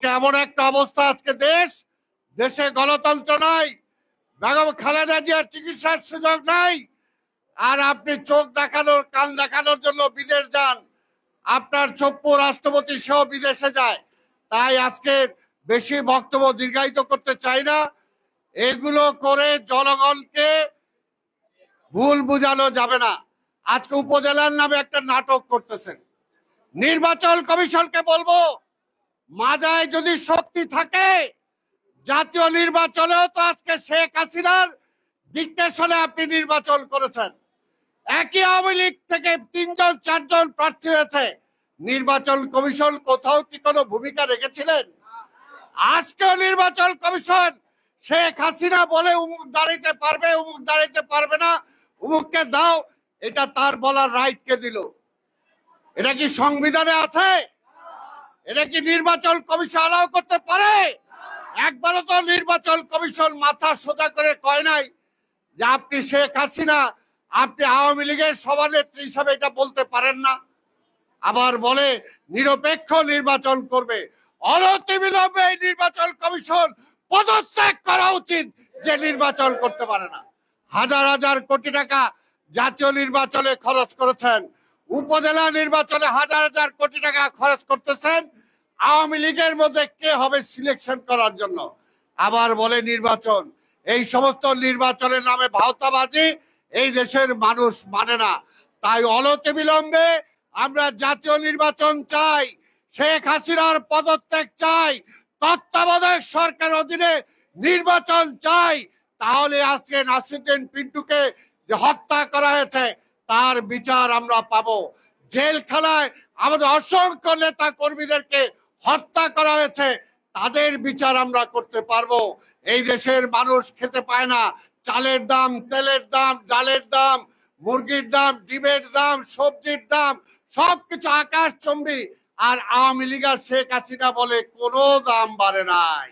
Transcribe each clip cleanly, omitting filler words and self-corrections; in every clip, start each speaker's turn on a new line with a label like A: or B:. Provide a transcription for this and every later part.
A: আজকে এমন একটা অবস্থা, আজকে দেশে গণতন্ত্র নাই, বেগম খালেদা জিয়ার চিকিৎসার সুযোগ নাই, আর আপনি চোখ দেখানোর কান দেখানোর জন্য বিদেশ যান, আপনার চপ্পু রাষ্ট্রপতি সেও বিদেশে যায়। তাই আজকে বেশি বক্তব্য দীর্ঘায়িত করতে চাই না। এগুলো করে জনগণকে ভুল বুঝানো যাবে না। আজকে উপজেলার নামে একটা নাটক করতেছেন। নির্বাচন কমিশনকে বলবো, মাজায় যদি শক্তি থাকে, জাতীয় নির্বাচনেও তো আজকে শেখ হাসিনার ডিক্টেশনে আপনি নির্বাচন করেছেন। একই আওয়ামী লীগ থেকে 3-4জন প্রার্থী হয়েছে। নির্বাচন কমিশন কোথাও কি কোনো ভূমিকা রেখেছিলেন? আজকেও নির্বাচন কমিশন শেখ হাসিনা বলে উমুক দাঁড়াইতে পারবে, উমুক দাঁড়াইতে পারবে না, উমুককে দাও, এটা তার বলার রাইট কে দিল? এটা কি সংবিধানে আছে? এটা কি নির্বাচন কমিশন অ্যালাউ করতে পারে? একবারও তো নির্বাচন কমিশন মাথা সোজা করে কয় নাই যে আপনি শেখ হাসিনা, আপনি আওয়ামী লীগের সভানেত্রী হিসাবে এটা বলতে পারেন না। আবার বলে নিরপেক্ষ নির্বাচন করবে। অনতিবিলম্বে এই নির্বাচন কমিশন পদত্যাগ করা উচিত, যে নির্বাচন করতে পারে না। হাজার হাজার কোটি টাকা জাতীয় নির্বাচনে খরচ করেছেন, উপজেলা নির্বাচনে হাজার হাজার কোটি টাকা খরচ করতেছেন। আওয়ামী লীগের মধ্যে কে হবে সিলেকশন করার জন্য? আবার বলে নির্বাচন। এই সমস্ত নির্বাচনের নামে ভাওতাবাজি এই দেশের মানুষ মানে না। তাই অনতিবিলম্বে আমরা জাতীয় নির্বাচন চাই, শেখ হাসিনার পদত্যাগ চাই, তত্ত্বাবধায়ক সরকার অধীনে নির্বাচন চাই। তাহলে আজকে নাসিরউদ্দিন পিন্টুকে যে হত্যা করা হয়েছে তার বিচার আমরা পাবো। জেলখানায় আমাদের অসংখ্য নেতা কর্মীদেরকে হত্যা করা হয়েছে, তাদের বিচার আমরা করতে পারবো। এই দেশের মানুষ খেতে পায় না। চালের দাম, তেলের দাম, ডালের দাম, মুরগির দাম, ডিমের দাম, সবজির দাম সবকিছু আকাশচুম্বী। আর আওয়ামী লীগ আর শেখ হাসিনা বলে কোনো দাম বাড়ে নাই।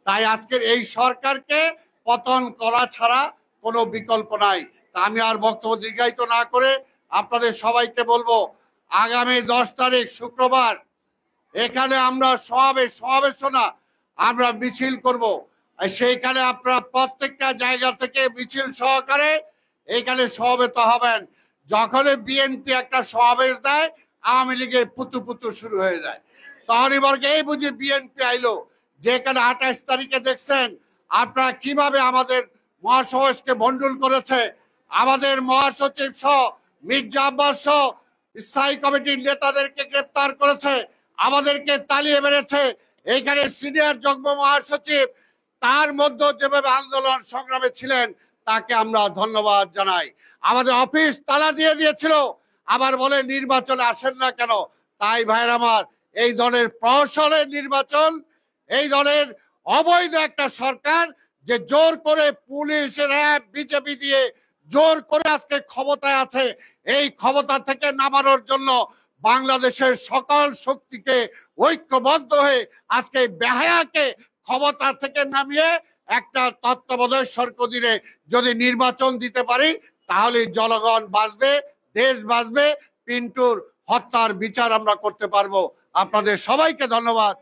A: তাই আজকের এই সরকারকে পতন করা ছাড়া কোনো বিকল্প নাই। তা আমি আর বক্তব্য দীর্ঘায়িত না করে আপনাদের সবাইকে বলবো, আগামী 10 তারিখ শুক্রবার এখানে আমরা সমাবেশ না, আমরা মিছিল করব। সেইখানে আপনারা প্রত্যেকটা জায়গা থেকে মিছিল সহকারে এখানে সমবেত হবেন। যখন বিএনপি একটা সমাবেশ দেয়, আওয়ামী লীগের পুতু শুরু হয়ে যায়। তখনই বর্গে এই বুঝি বিএনপি আইলো। যেখানে 28 তারিখে দেখছেন আপনারা কিভাবে আমাদের মহাসমাবেশকে ভণ্ডুল করেছে। আমাদের মহাসচিব সহ, মির্জা আব্বাস সহ স্থায়ী কমিটির নেতাদেরকে গ্রেপ্তার করেছে, আমাদেরকে তালিয়ে মেরেছে। এইখানে সিনিয়র যুগ্ম মহাসচিব, তার মধ্যে যেভাবে আন্দোলন সংগ্রামে ছিলেন তাকে আমরা ধন্যবাদ জানাই। আমাদের অফিস তালা দিয়ে দিয়েছিল, আবার বলে নির্বাচনে আসেন না কেন? তাই ভাইয়ের আমার, এই দলের প্রহসনের নির্বাচন, এই দলের অবৈধ একটা সরকার যে জোর করে পুলিশ, র্যাব, বিজেপি দিয়ে জোর করে আজকে ক্ষমতায় আছে, এই ক্ষমতা থেকে নামানোর জন্য বাংলাদেশের সকল শক্তিকে ঐক্যবদ্ধ হয়ে আজকে বেহায়াকে ক্ষমতা থেকে নামিয়ে একটা তত্ত্বাবধায়ক সরকার অধীনে যদি নির্বাচন দিতে পারি, তাহলে জনগণ বাঁচবে, দেশ বাঁচবে, পিন্টুর হত্যার বিচার আমরা করতে পারবো। আপনাদের সবাইকে ধন্যবাদ।